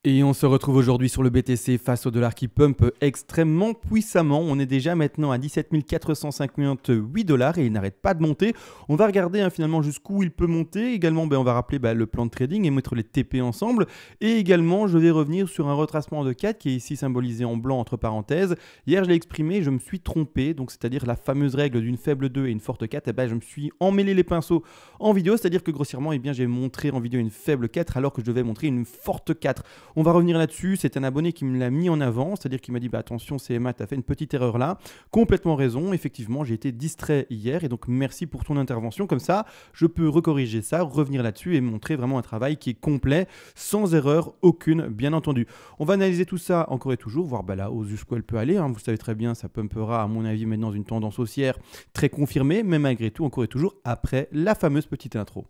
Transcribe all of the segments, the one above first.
Et on se retrouve aujourd'hui sur le BTC face au dollar qui pump extrêmement puissamment. On est déjà maintenant à 17 458 dollars et il n'arrête pas de monter. On va regarder finalement jusqu'où il peut monter. Également, on va rappeler le plan de trading et mettre les TP ensemble. Et également, je vais revenir sur un retracement de 4 qui est ici symbolisé en blanc entre parenthèses. Hier, je l'ai exprimé, je me suis trompé. Donc, c'est-à-dire la fameuse règle d'une faible 2 et une forte 4. Je me suis emmêlé les pinceaux en vidéo. C'est-à-dire que grossièrement, j'ai montré en vidéo une faible 4 alors que je devais montrer une forte 4. On va revenir là-dessus, c'est un abonné qui me l'a mis en avant, c'est-à-dire qu'il m'a dit attention CMA, tu as fait une petite erreur là, complètement raison, effectivement j'ai été distrait hier et donc merci pour ton intervention, comme ça je peux recorriger ça, revenir là-dessus et montrer vraiment un travail qui est complet, sans erreur aucune bien entendu. On va analyser tout ça encore et toujours, voir la hausse jusqu'où elle peut aller, vous savez très bien, ça pumpera à mon avis maintenant dans une tendance haussière très confirmée, mais malgré tout encore et toujours après la fameuse petite intro.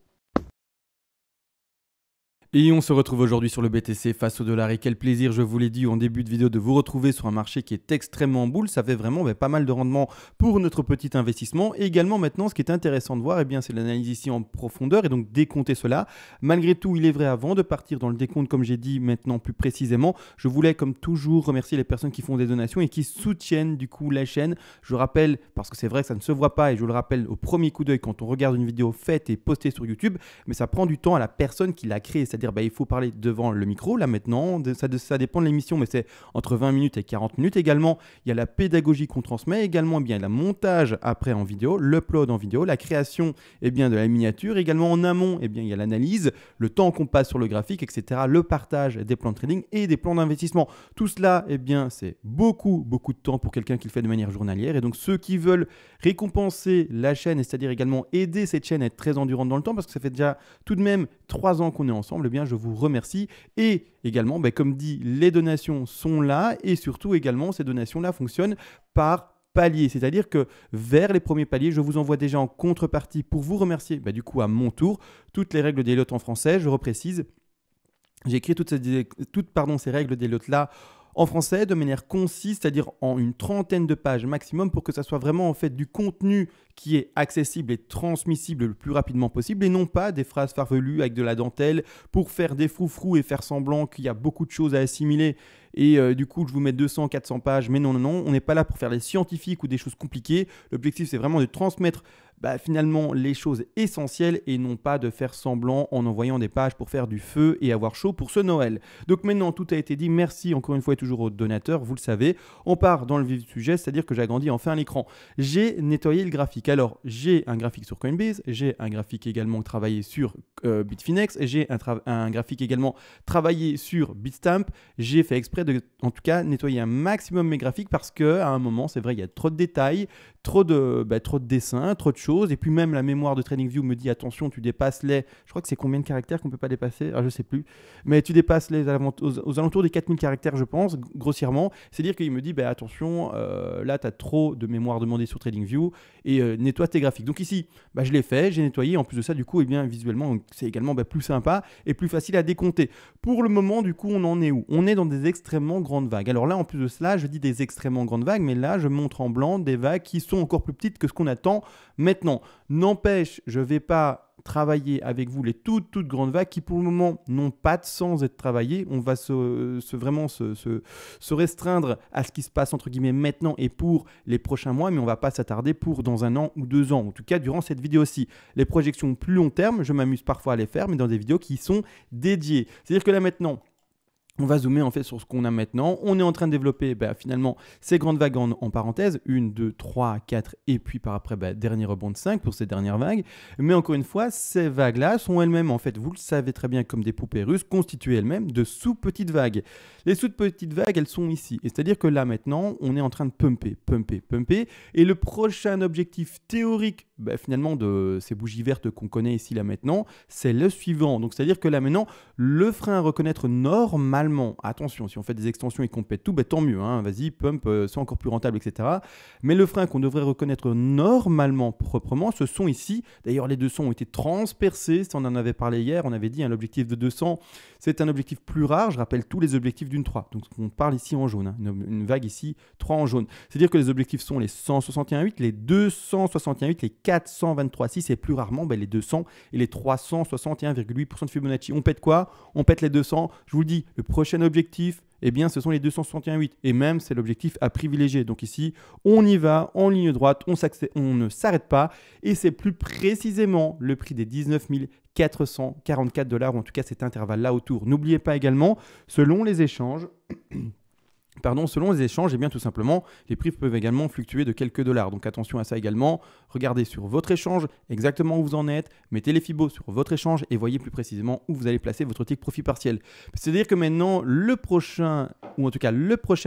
Et on se retrouve aujourd'hui sur le BTC face au dollar et quel plaisir, je vous l'ai dit en début de vidéo, de vous retrouver sur un marché qui est extrêmement en boule. Ça fait vraiment pas mal de rendement pour notre petit investissement. Et également maintenant, ce qui est intéressant de voir, c'est l'analyse ici en profondeur et donc décompter cela. Malgré tout, il est vrai, avant de partir dans le décompte, comme j'ai dit maintenant plus précisément, je voulais comme toujours remercier les personnes qui font des donations et qui soutiennent du coup la chaîne. Je rappelle, parce que c'est vrai que ça ne se voit pas et je le rappelle au premier coup d'œil quand on regarde une vidéo faite et postée sur YouTube, mais ça prend du temps à la personne qui l'a créée, c'est-à-dire il faut parler devant le micro, là maintenant, ça dépend de l'émission, mais c'est entre 20 minutes et 40 minutes. Également, il y a la pédagogie qu'on transmet, également le montage après en vidéo, l'upload en vidéo, la création de la miniature, également en amont, il y a l'analyse, le temps qu'on passe sur le graphique, etc., le partage des plans de trading et des plans d'investissement. Tout cela, c'est beaucoup de temps pour quelqu'un qui le fait de manière journalière. Et donc, ceux qui veulent récompenser la chaîne, c'est-à-dire également aider cette chaîne à être très endurante dans le temps, parce que ça fait déjà tout de même 3 ans qu'on est ensemble, je vous remercie. Et également, comme dit, les donations sont là et surtout également, ces donations-là fonctionnent par palier, c'est-à-dire que vers les premiers paliers, je vous envoie déjà en contrepartie pour vous remercier, du coup à mon tour, toutes les règles des lots en français, je reprécise. J'ai écrit toutes ces règles des lots-là en français de manière concise, c'est-à-dire en une trentaine de pages maximum pour que ça soit vraiment en fait du contenu qui est accessible et transmissible le plus rapidement possible et non pas des phrases farfelues avec de la dentelle pour faire des froufrous et faire semblant qu'il y a beaucoup de choses à assimiler et du coup je vous mets 200, 400 pages, mais non, on n'est pas là pour faire des scientifiques ou des choses compliquées. L'objectif c'est vraiment de transmettre finalement les choses essentielles et non pas de faire semblant en envoyant des pages pour faire du feu et avoir chaud pour ce Noël. Donc maintenant tout a été dit, merci encore une fois et toujours aux donateurs, vous le savez. On part dans le vif du sujet, c'est-à-dire que j'agrandis enfin l'écran. J'ai nettoyé le graphique. Alors j'ai un graphique sur Coinbase, j'ai un graphique également travaillé sur Bitfinex, j'ai un graphique également travaillé sur Bitstamp. J'ai fait exprès de, en tout cas, nettoyer un maximum mes graphiques parce qu'à un moment, c'est vrai, il y a trop de détails, trop de dessins, trop de choses. Et puis même la mémoire de TradingView me dit attention, tu dépasses je crois que c'est combien de caractères qu'on ne peut pas dépasser, je ne sais plus. Mais tu dépasses aux alentours des 4000 caractères, je pense, grossièrement. C'est-à-dire qu'il me dit attention, là, tu as trop de mémoire demandée sur TradingView et nettoie tes graphiques. Donc ici, je l'ai fait, j'ai nettoyé. En plus de ça, du coup, visuellement, c'est également plus sympa et plus facile à décompter. Pour le moment, du coup, on en est où? On est dans des extrêmement grandes vagues. Alors là, en plus de cela, je dis des extrêmement grandes vagues, mais là, je montre en blanc des vagues qui sont encore plus petites que ce qu'on attend maintenant. N'empêche, je ne vais pas travailler avec vous les toutes grandes vagues qui pour le moment n'ont pas de sens d'être travaillées. On va vraiment se restreindre à ce qui se passe entre guillemets maintenant et pour les prochains mois, mais on ne va pas s'attarder pour dans 1 an ou 2 ans. En tout cas, durant cette vidéo-ci, les projections plus long terme, je m'amuse parfois à les faire, mais dans des vidéos qui sont dédiées. C'est-à-dire que là maintenant, on va zoomer en fait sur ce qu'on a maintenant. On est en train de développer finalement ces grandes vagues en parenthèse. 1, 2, 3, 4 et puis par après dernier rebond de 5 pour ces dernières vagues. Mais encore une fois, ces vagues-là sont elles-mêmes en fait, vous le savez très bien comme des poupées russes, constituées elles-mêmes de sous-petites vagues. Les sous-petites vagues, elles sont ici. Et c'est-à-dire que là maintenant, on est en train de pumper. Et le prochain objectif théorique finalement de ces bougies vertes qu'on connaît ici là maintenant, c'est le suivant. Donc c'est-à-dire que là maintenant, le frein à reconnaître normalement, attention, si on fait des extensions et qu'on pète tout, tant mieux, vas-y, pump, c'est encore plus rentable, etc. Mais le frein qu'on devrait reconnaître normalement, proprement, ce sont ici. D'ailleurs, les 200 ont été transpercés, ça on en avait parlé hier, on avait dit l'objectif de 200, c'est un objectif plus rare, je rappelle tous les objectifs d'une 3. Donc on parle ici en jaune, une vague ici, 3 en jaune. C'est-à-dire que les objectifs sont les 161,8, les 261,8, les 423,6 et plus rarement les 200 et les 361,8% de Fibonacci. On pète quoi? On pète les 200. Je vous le dis, le prochain objectif, eh bien, ce sont les 261,8 et même c'est l'objectif à privilégier. Donc ici, on y va en ligne droite, on ne s'arrête pas et c'est plus précisément le prix des 19 444 $, ou en tout cas cet intervalle-là autour. N'oubliez pas également, selon les échanges, eh bien tout simplement, les prix peuvent également fluctuer de quelques dollars. Donc attention à ça également. Regardez sur votre échange exactement où vous en êtes. Mettez les fibos sur votre échange et voyez plus précisément où vous allez placer votre tick profit partiel. C'est-à-dire que maintenant, le prochain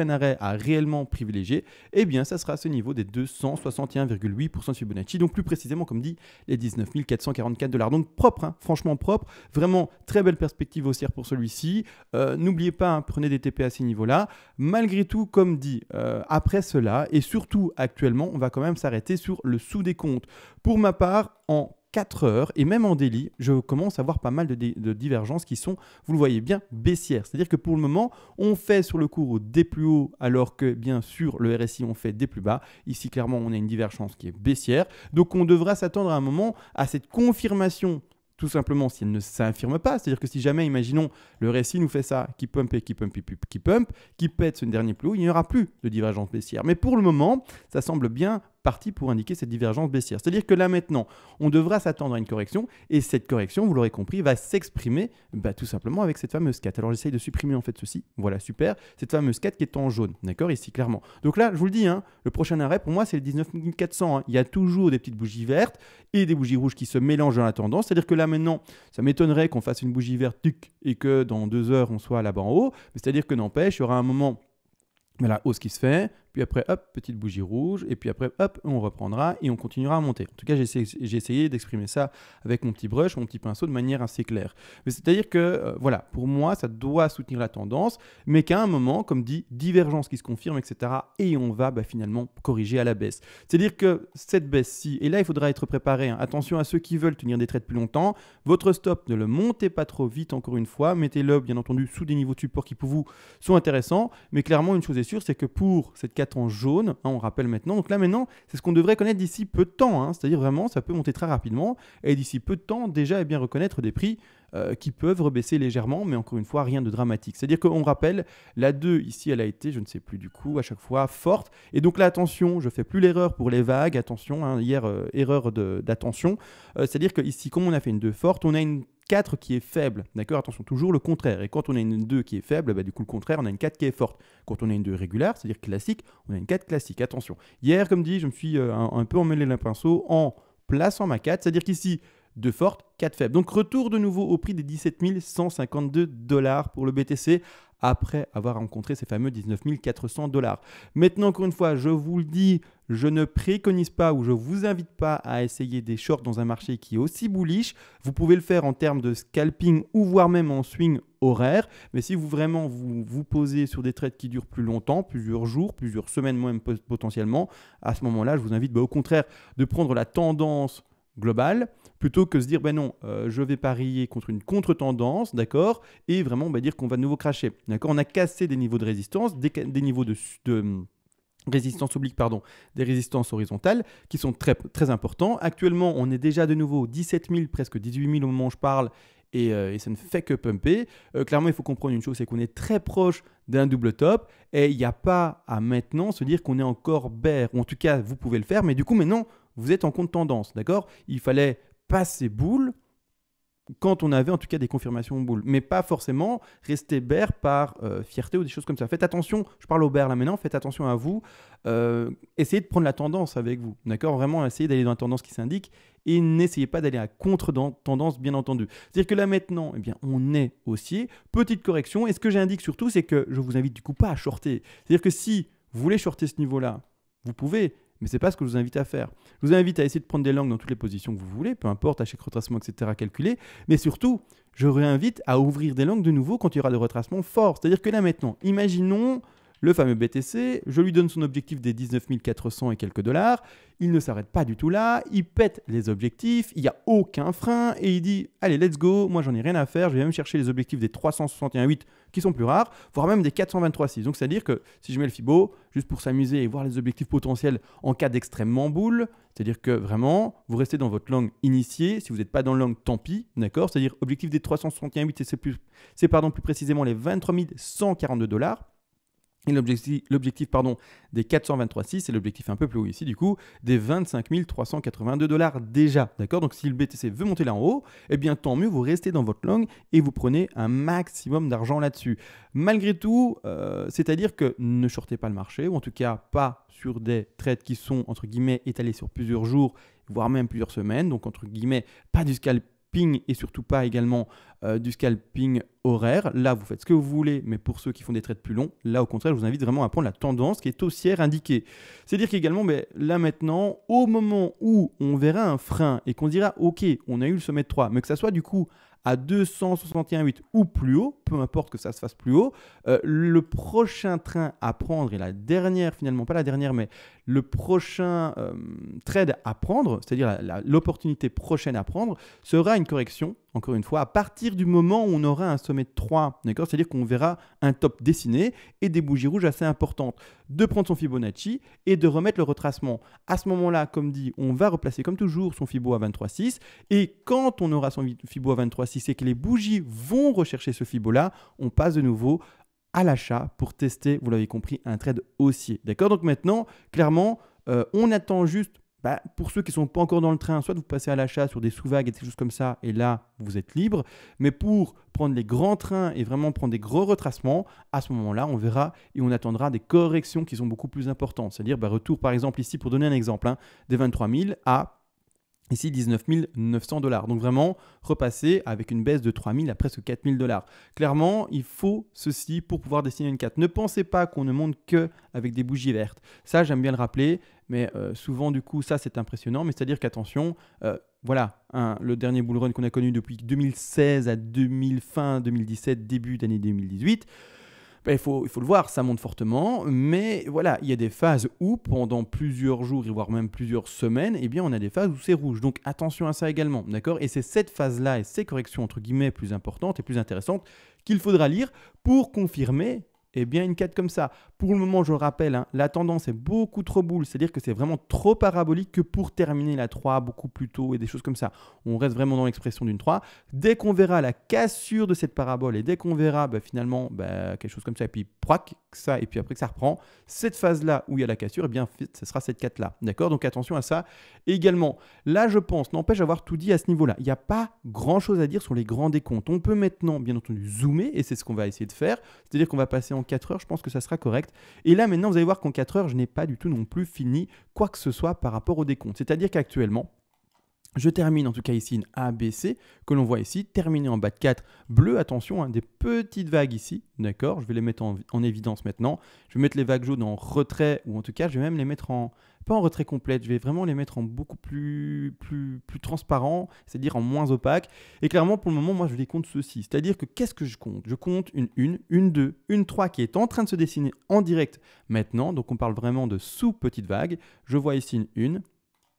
arrêt à réellement privilégier, eh bien ça sera à ce niveau des 261,8% de Fibonacci. Donc plus précisément, comme dit, les 19 444 $. Donc propre, hein, franchement propre. Vraiment très belle perspective haussière pour celui-ci. N'oubliez pas, hein, prenez des TP à ces niveaux-là. Malgré tout, comme dit, après cela, et surtout actuellement, on va quand même s'arrêter sur le sous-décompte. Pour ma part, en 4 heures et même en daily, je commence à voir pas mal de divergences qui sont, vous le voyez bien, baissières. C'est-à-dire que pour le moment, on fait sur le cours des plus hauts alors que bien sûr le RSI on fait des plus bas. Ici clairement on a une divergence qui est baissière. Donc on devra s'attendre à un moment à cette confirmation. Tout simplement, si elle ne s'affirme pas, c'est-à-dire que si jamais, imaginons, le RSI nous fait ça, qui pump, qui pète ce dernier plus haut, il n'y aura plus de divergence baissière. Mais pour le moment, ça semble bien parti pour indiquer cette divergence baissière. C'est-à-dire que là maintenant, on devra s'attendre à une correction et cette correction, vous l'aurez compris, va s'exprimer tout simplement avec cette fameuse 4. Alors j'essaye de supprimer en fait ceci, voilà super, cette fameuse 4 qui est en jaune, d'accord, ici clairement. Donc là, je vous le dis, hein, le prochain arrêt pour moi c'est le 19 400. Hein. Il y a toujours des petites bougies vertes et des bougies rouges qui se mélangent dans la tendance. C'est-à-dire que là maintenant, ça m'étonnerait qu'on fasse une bougie verte et que dans 2 heures on soit là-bas en haut. C'est-à-dire que n'empêche, il y aura un moment la hausse qui se fait, puis après, hop, petite bougie rouge, et puis après, hop, on reprendra et on continuera à monter. En tout cas, j'ai essayé d'exprimer ça avec mon petit brush, mon petit pinceau de manière assez claire. Mais c'est-à-dire que, voilà, pour moi, ça doit soutenir la tendance, mais qu'à un moment, comme dit, divergence qui se confirme, etc. Et on va finalement corriger à la baisse. C'est-à-dire que cette baisse-ci, et là, il faudra être préparé. Hein. Attention à ceux qui veulent tenir des trades plus longtemps. Votre stop, ne le montez pas trop vite, encore une fois. Mettez-le, bien entendu, sous des niveaux de support qui, pour vous, sont intéressants. Mais clairement, une chose est sûre, c'est que pour cette 4 en jaune, hein, on rappelle maintenant, donc là maintenant, c'est ce qu'on devrait connaître d'ici peu de temps, hein, c'est-à-dire vraiment, ça peut monter très rapidement, et d'ici peu de temps, déjà, bien reconnaître des prix qui peuvent rebaisser légèrement, mais encore une fois, rien de dramatique. C'est-à-dire qu'on rappelle, la 2, ici, elle a été, je ne sais plus du coup, à chaque fois, forte, et donc là, attention, je ne fais plus l'erreur pour les vagues, attention, hein, hier, erreur d'attention, c'est-à-dire que ici, comme on a fait une 2 forte, on a une 4 qui est faible, d'accord? Attention, toujours le contraire. Et quand on a une 2 qui est faible, du coup, le contraire, on a une 4 qui est forte. Quand on a une 2 régulière, c'est-à-dire classique, on a une 4 classique. Attention. Hier, comme dit, je me suis un peu emmêlé le pinceau en plaçant ma 4, c'est-à-dire qu'ici, 2 fortes, 4 faibles. Donc, retour de nouveau au prix des 17 152 $ pour le BTC après avoir rencontré ces fameux 19 400 $. Maintenant, encore une fois, je vous le dis, je ne préconise pas ou je ne vous invite pas à essayer des shorts dans un marché qui est aussi bullish. Vous pouvez le faire en termes de scalping ou voire même en swing horaire. Mais si vous vraiment vous posez sur des trades qui durent plus longtemps, plusieurs jours, plusieurs semaines même potentiellement, à ce moment-là, je vous invite au contraire de prendre la tendance globale, plutôt que se dire non, je vais parier contre une contre-tendance, d'accord, et vraiment dire qu'on va de nouveau cracher, d'accord. On a cassé des niveaux de résistance, des niveaux de résistance oblique, pardon, des résistances horizontales qui sont très, très importants. Actuellement, on est déjà de nouveau 17 000, presque 18 000 au moment où je parle, et ça ne fait que pumper. Clairement, il faut comprendre une chose, c'est qu'on est très proche d'un double top, et il n'y a pas à maintenant se dire qu'on est encore bear, ou en tout cas, vous pouvez le faire, mais du coup, maintenant, vous êtes en contre tendance, d'accord? Il fallait passer boule quand on avait en tout cas des confirmations boule, mais pas forcément rester bear par fierté ou des choses comme ça. Faites attention, je parle au bear là maintenant, faites attention à vous, essayez de prendre la tendance avec vous, d'accord? Vraiment, essayez d'aller dans la tendance qui s'indique et n'essayez pas d'aller à contre-tendance, bien entendu. C'est-à-dire que là maintenant, eh bien, on est haussier, petite correction, et ce que j'indique surtout, c'est que je vous invite du coup pas à shorter. C'est-à-dire que si vous voulez shorter ce niveau-là, vous pouvez, mais ce n'est pas ce que je vous invite à faire. Je vous invite à essayer de prendre des langues dans toutes les positions que vous voulez, peu importe, à chaque retracement, etc., calculé. Mais surtout, je réinvite à ouvrir des langues de nouveau quand il y aura des retracements forts. C'est-à-dire que là maintenant, imaginons le fameux BTC, je lui donne son objectif des 19 400 et quelques dollars, il ne s'arrête pas du tout là, il pète les objectifs, il n'y a aucun frein et il dit allez let's go, moi j'en ai rien à faire, je vais même chercher les objectifs des 361,8 qui sont plus rares, voire même des 423,6. Donc c'est-à-dire que si je mets le Fibo, juste pour s'amuser et voir les objectifs potentiels en cas d'extrêmement boule, c'est-à-dire que vraiment, vous restez dans votre langue initiée, si vous n'êtes pas dans la langue, tant pis, d'accord. C'est-à-dire objectif des 361,8, c'est plus précisément les 23 142 dollars. Et l'objectif des 423,6, c'est l'objectif un peu plus haut ici, du coup, des 25 382 dollars déjà. D'accord. Donc, si le BTC veut monter là en haut, eh bien, tant mieux, vous restez dans votre langue et vous prenez un maximum d'argent là-dessus. Malgré tout, c'est-à-dire que ne shortez pas le marché, ou en tout cas pas sur des trades qui sont, entre guillemets, étalés sur plusieurs jours, voire même plusieurs semaines. Donc, entre guillemets, pas du scalping et surtout pas également du scalping horaire. Là, vous faites ce que vous voulez, mais pour ceux qui font des trades plus longs, là, au contraire, je vous invite vraiment à prendre la tendance qui est haussière indiquée. C'est-à-dire qu'également, là maintenant, au moment où on verra un frein et qu'on dira, OK, on a eu le sommet de 3, mais que ça soit du coup à 261,8 ou plus haut, peu importe que ça se fasse plus haut, le prochain train à prendre et la dernière, finalement pas la dernière, mais le prochain trade à prendre, c'est-à-dire l'opportunité prochaine à prendre, sera une correction, encore une fois, à partir du moment où on aura un sommet de 3, d'accord, c'est-à-dire qu'on verra un top dessiné et des bougies rouges assez importantes, de prendre son Fibonacci et de remettre le retracement. À ce moment-là, comme dit, on va replacer comme toujours son Fibo à 23,6 et quand on aura son Fibo à 23,6 et que les bougies vont rechercher ce Fibo-là, on passe de nouveau à l'achat pour tester, vous l'avez compris, un trade haussier. D'accord. Donc maintenant, clairement, on attend juste, pour ceux qui ne sont pas encore dans le train, soit vous passez à l'achat sur des sous-vagues et des choses comme ça, et là, vous êtes libre. Mais pour prendre les grands trains et vraiment prendre des gros retracements, à ce moment-là, on verra et on attendra des corrections qui sont beaucoup plus importantes. C'est-à-dire, retour par exemple ici, pour donner un exemple, des 23 000 à ici, 19 900 dollars. Donc vraiment, repasser avec une baisse de 3 000 à presque 4 000 dollars. Clairement, il faut ceci pour pouvoir dessiner une carte. Ne pensez pas qu'on ne monte qu'avec des bougies vertes. Ça, j'aime bien le rappeler, mais souvent, du coup, ça, c'est impressionnant. Mais c'est-à-dire qu'attention, voilà, le dernier bull run qu'on a connu depuis 2016 à fin 2017, début d'année 2018, il faut le voir, ça monte fortement, mais voilà, il y a des phases où pendant plusieurs jours, voire même plusieurs semaines, eh bien, on a des phases où c'est rouge. Donc attention à ça également, d'accord. Et c'est cette phase-là et ces corrections, entre guillemets, plus importantes et plus intéressantes qu'il faudra lire pour confirmer une quête comme ça. Pour le moment, je le rappelle, la tendance est beaucoup trop boule, c'est-à-dire que c'est vraiment trop parabolique que pour terminer la 3 beaucoup plus tôt et des choses comme ça. On reste vraiment dans l'expression d'une 3. Dès qu'on verra la cassure de cette parabole et dès qu'on verra finalement quelque chose comme ça et puis ça et puis après que ça reprend, cette phase-là où il y a la cassure, ce sera cette 4-là. D'accord. Donc attention à ça. Et également, là, je pense, n'empêche d'avoir tout dit à ce niveau-là. Il n'y a pas grand-chose à dire sur les grands décomptes. On peut maintenant, bien entendu, zoomer et c'est ce qu'on va essayer de faire. C'est-à-dire qu'on va passer en 4 heures, je pense que ça sera correct. Et là, maintenant, vous allez voir qu'en 4 heures, je n'ai pas du tout non plus fini quoi que ce soit par rapport au décompte. C'est-à-dire qu'actuellement, je termine en tout cas ici une ABC que l'on voit ici, terminée en bas de 4 bleu. Attention, des petites vagues ici, d'accord. Je vais les mettre en évidence maintenant. Je vais mettre les vagues jaunes en retrait ou en tout cas, je vais même les mettre pas en retrait complète, je vais vraiment les mettre en beaucoup plus transparent, c'est-à-dire en moins opaque. Et clairement, pour le moment, moi, je les compte ceci. C'est-à-dire que qu'est-ce que je compte? Je compte une 1, une 2, une 3 qui est en train de se dessiner en direct maintenant. Donc, on parle vraiment de sous-petites vagues. Je vois ici une 1,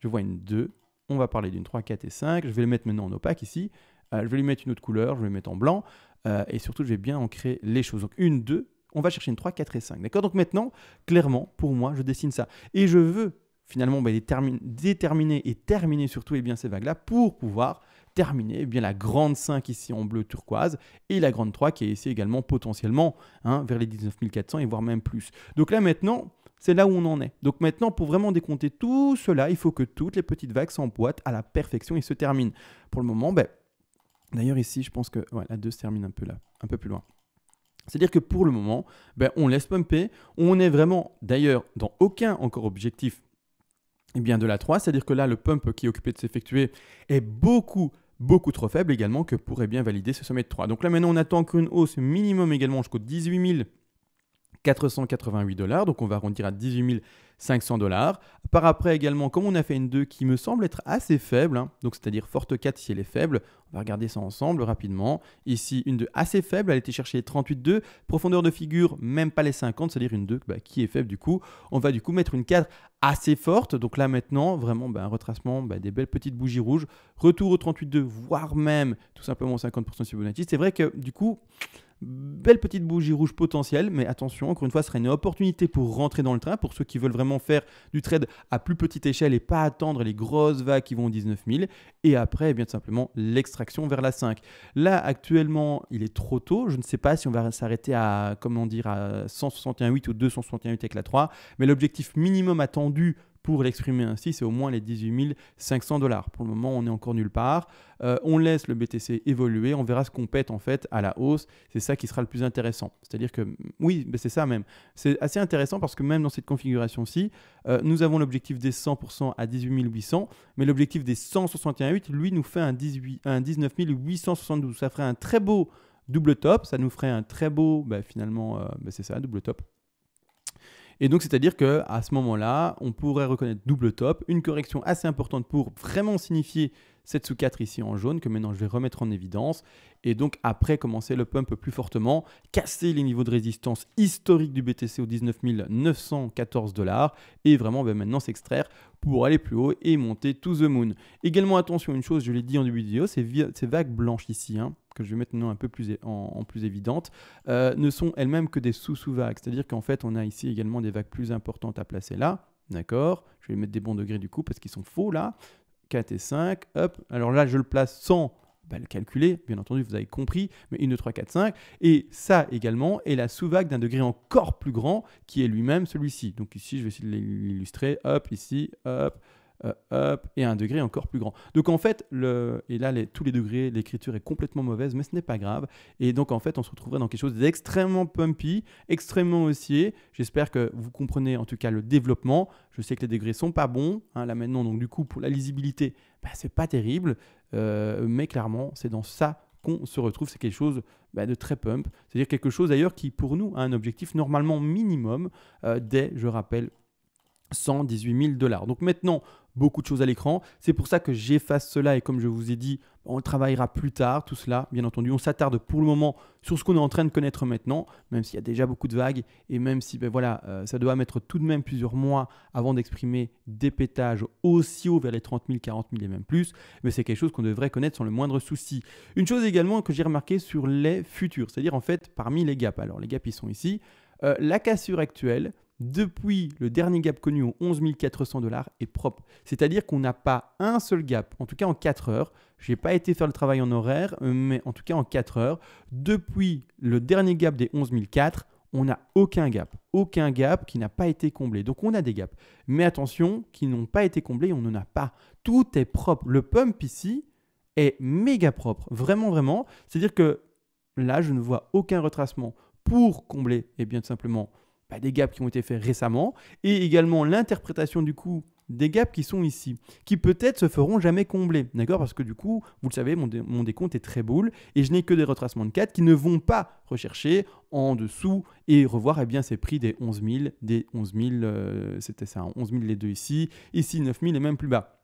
je vois une 2. On va parler d'une 3, 4 et 5. Je vais les mettre maintenant en opaque ici. Je vais lui mettre une autre couleur. Je vais les mettre en blanc. Et surtout, je vais bien ancrer les choses. Donc, une, 2. On va chercher une 3, 4 et 5. D'accord. Donc maintenant, clairement, pour moi, je dessine ça. Et je veux finalement déterminer et terminer surtout ces vagues-là pour pouvoir terminer la grande 5 ici en bleu turquoise et la grande 3 qui est ici également potentiellement vers les 19 400 et voire même plus. Donc là maintenant, c'est là où on en est. Donc maintenant, pour vraiment décompter tout cela, il faut que toutes les petites vagues s'emboîtent à la perfection et se terminent. Pour le moment, d'ailleurs ici, je pense que la 2 se termine un peu plus loin. C'est-à-dire que pour le moment, on laisse pumper. On est vraiment, d'ailleurs, dans aucun encore objectif de la 3. C'est-à-dire que là, le pump qui est occupé de s'effectuer est beaucoup trop faible également que pourrait bien valider ce sommet de 3. Donc là, maintenant, on attend encore une hausse minimum également jusqu'aux 18 $488, donc on va arrondir à 18 500 $. Par après également, comme on a fait une 2 qui me semble être assez faible, hein, donc c'est-à-dire forte 4 si elle est faible, on va regarder ça ensemble rapidement. Ici, une 2 assez faible, elle était chercher les 38,2, profondeur de figure, même pas les 50, c'est-à-dire une 2 qui est faible du coup. On va du coup mettre une 4 assez forte, donc là maintenant, vraiment un retracement, des belles petites bougies rouges, retour au 38,2, voire même tout simplement 50% de Fibonacci. C'est vrai que du coup, belle petite bougie rouge potentielle, mais attention, encore une fois, ce serait une opportunité pour rentrer dans le train, pour ceux qui veulent vraiment faire du trade à plus petite échelle et pas attendre les grosses vagues qui vont aux 19 000. Et après, eh bien tout simplement, l'extraction vers la 5. Là, actuellement, il est trop tôt. Je ne sais pas si on va s'arrêter à, comment dire, à 161,8 ou 261,8 avec la 3, mais l'objectif minimum attendu pour l'exprimer ainsi, c'est au moins les 18 500 $. Pour le moment, on est encore nulle part. On laisse le BTC évoluer, on verra ce qu'on pète en fait à la hausse. C'est ça qui sera le plus intéressant. C'est-à-dire que, oui, c'est ça même. C'est assez intéressant parce que même dans cette configuration-ci, nous avons l'objectif des 100% à 18 800, mais l'objectif des 161,8, lui, nous fait un 19 872. Ça ferait un très beau double top. Ça nous ferait un très beau, finalement, c'est ça, double top. Et donc, c'est-à-dire qu'à ce moment-là, on pourrait reconnaître double top, une correction assez importante pour vraiment signifier cette sous 4 ici en jaune, que maintenant je vais remettre en évidence. Et donc, après, commencer le pump plus fortement, casser les niveaux de résistance historiques du BTC aux 19 914 $, et vraiment maintenant s'extraire pour aller plus haut et monter to the moon. Également, attention, une chose, je l'ai dit en début de vidéo, ces vagues blanches ici, que je vais mettre maintenant un peu plus en plus évidente, ne sont elles-mêmes que des sous-vagues. C'est-à-dire qu'en fait, on a ici également des vagues plus importantes à placer là. D'accord? Je vais mettre des bons degrés du coup parce qu'ils sont faux là. 4 et 5, hop. Alors là, je le place sans le calculer, bien entendu, vous avez compris, mais 1, 2, 3, 4, 5. Et ça également est la sous-vague d'un degré encore plus grand qui est lui-même celui-ci. Donc ici, je vais essayer de l'illustrer. Hop, ici, hop. Et un degré encore plus grand. Donc en fait, et là tous les degrés, l'écriture est complètement mauvaise, mais ce n'est pas grave. Et donc en fait, on se retrouverait dans quelque chose d'extrêmement pumpy, extrêmement haussier. J'espère que vous comprenez en tout cas le développement. Je sais que les degrés sont pas bons là maintenant, donc du coup pour la lisibilité, c'est pas terrible, mais clairement c'est dans ça qu'on se retrouve. C'est quelque chose de très pump, c'est-à-dire quelque chose d'ailleurs qui pour nous a un objectif normalement minimum des, je rappelle, 118 000 $. Donc maintenant, beaucoup de choses à l'écran. C'est pour ça que j'efface cela et comme je vous ai dit, on le travaillera plus tard, tout cela. Bien entendu, on s'attarde pour le moment sur ce qu'on est en train de connaître maintenant, même s'il y a déjà beaucoup de vagues et même si ça doit mettre tout de même plusieurs mois avant d'exprimer des pétages aussi haut vers les 30 000, 40 000 et même plus. Mais c'est quelque chose qu'on devrait connaître sans le moindre souci. Une chose également que j'ai remarqué sur les futurs, c'est-à-dire en fait parmi les gaps. Alors les gaps, ils sont ici. La cassure actuelle, depuis le dernier gap connu aux 11 400 $ est propre. C'est-à-dire qu'on n'a pas un seul gap, en tout cas en 4 heures. Je n'ai pas été faire le travail en horaire, mais en tout cas en 4 heures. Depuis le dernier gap des 11 400, on n'a aucun gap qui n'a pas été comblé. Donc on a des gaps. Mais attention, qui n'ont pas été comblés, on n'en a pas. Tout est propre. Le pump ici est méga propre. Vraiment, vraiment. C'est-à-dire que là, je ne vois aucun retracement pour combler, et bien tout simplement, des gaps qui ont été faits récemment et également l'interprétation du coup des gaps qui sont ici, qui peut-être se feront jamais combler, d'accord? Parce que du coup, vous le savez, mon décompte est très boule et je n'ai que des retracements de 4 qui ne vont pas rechercher en dessous et revoir ces prix des 11 000, c'était ça, 11 000 les deux ici 9 000 et même plus bas.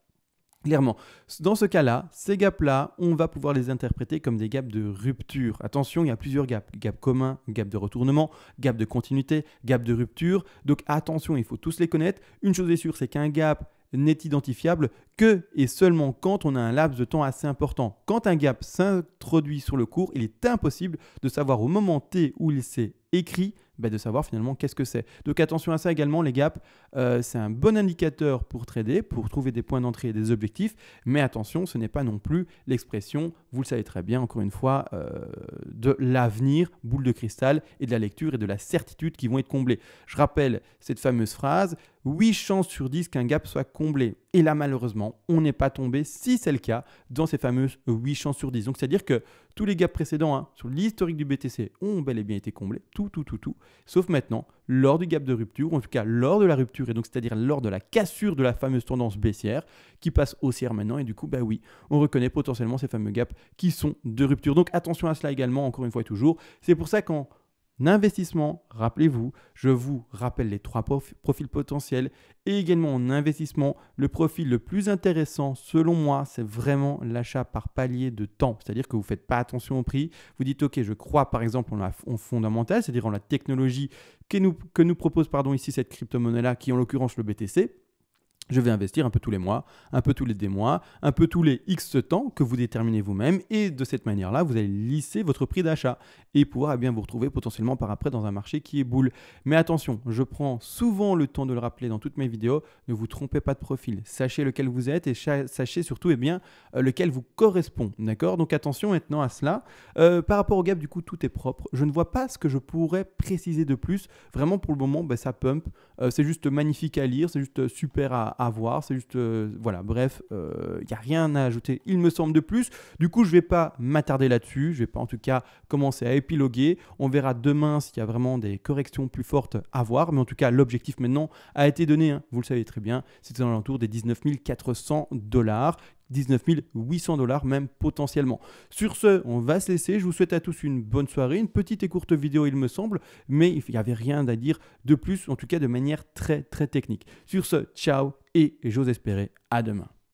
Clairement, dans ce cas-là, ces gaps-là, on va pouvoir les interpréter comme des gaps de rupture. Attention, il y a plusieurs gaps. Gap commun, gap de retournement, gap de continuité, gap de rupture. Donc attention, il faut tous les connaître. Une chose est sûre, c'est qu'un gap n'est identifiable que et seulement quand on a un laps de temps assez important. Quand un gap s'introduit sur le cours, il est impossible de savoir au moment T où il s'est écrit, de savoir finalement qu'est-ce que c'est. Donc attention à ça également, les gaps, c'est un bon indicateur pour trader, pour trouver des points d'entrée et des objectifs, mais attention, ce n'est pas non plus l'expression, vous le savez très bien, encore une fois, de l'avenir, boule de cristal, et de la lecture et de la certitude qui vont être comblées. Je rappelle cette fameuse phrase, 8 chances sur 10 qu'un gap soit comblé. Et là, malheureusement, on n'est pas tombé, si c'est le cas, dans ces fameuses 8 chances sur 10. Donc, c'est-à-dire que tous les gaps précédents sur l'historique du BTC ont bel et bien été comblés, tout. Sauf maintenant, lors du gap de rupture, ou en tout cas lors de la rupture, et donc c'est-à-dire lors de la cassure de la fameuse tendance baissière qui passe haussière maintenant, et du coup, oui, on reconnaît potentiellement ces fameux gaps qui sont de rupture. Donc attention à cela également, encore une fois et toujours. C'est pour ça qu'en investissement, rappelez-vous, je vous rappelle les 3 profils potentiels et également en investissement, le profil le plus intéressant selon moi, c'est vraiment l'achat par palier de temps. C'est-à-dire que vous ne faites pas attention au prix. Vous dites, OK, je crois par exemple en fondamental, c'est-à-dire en la technologie que nous propose ici cette crypto-monnaie-là, qui est en l'occurrence le BTC. Je vais investir un peu tous les mois, un peu tous les des mois, un peu tous les X temps que vous déterminez vous-même. Et de cette manière-là, vous allez lisser votre prix d'achat et pouvoir vous retrouver potentiellement par après dans un marché qui est boule. Mais attention, je prends souvent le temps de le rappeler dans toutes mes vidéos, ne vous trompez pas de profil. Sachez lequel vous êtes et sachez surtout lequel vous correspond. D'accord? Donc attention maintenant à cela. Par rapport au gap, du coup, tout est propre. Je ne vois pas ce que je pourrais préciser de plus. Vraiment, pour le moment, ça pump. C'est juste magnifique à lire, c'est juste super à voir, c'est juste, voilà, bref, il n'y a rien à ajouter, il me semble, de plus. Du coup, je ne vais pas m'attarder là-dessus, je ne vais pas en tout cas commencer à épiloguer. On verra demain s'il y a vraiment des corrections plus fortes à voir, mais en tout cas, l'objectif maintenant a été donné, hein, vous le savez très bien, c'était dans l'entour des 19 400 $. 19 800 $ même potentiellement. Sur ce, on va se laisser. Je vous souhaite à tous une bonne soirée, une petite et courte vidéo il me semble, mais il n'y avait rien à dire de plus, en tout cas de manière très très technique. Sur ce, ciao et j'ose espérer à demain.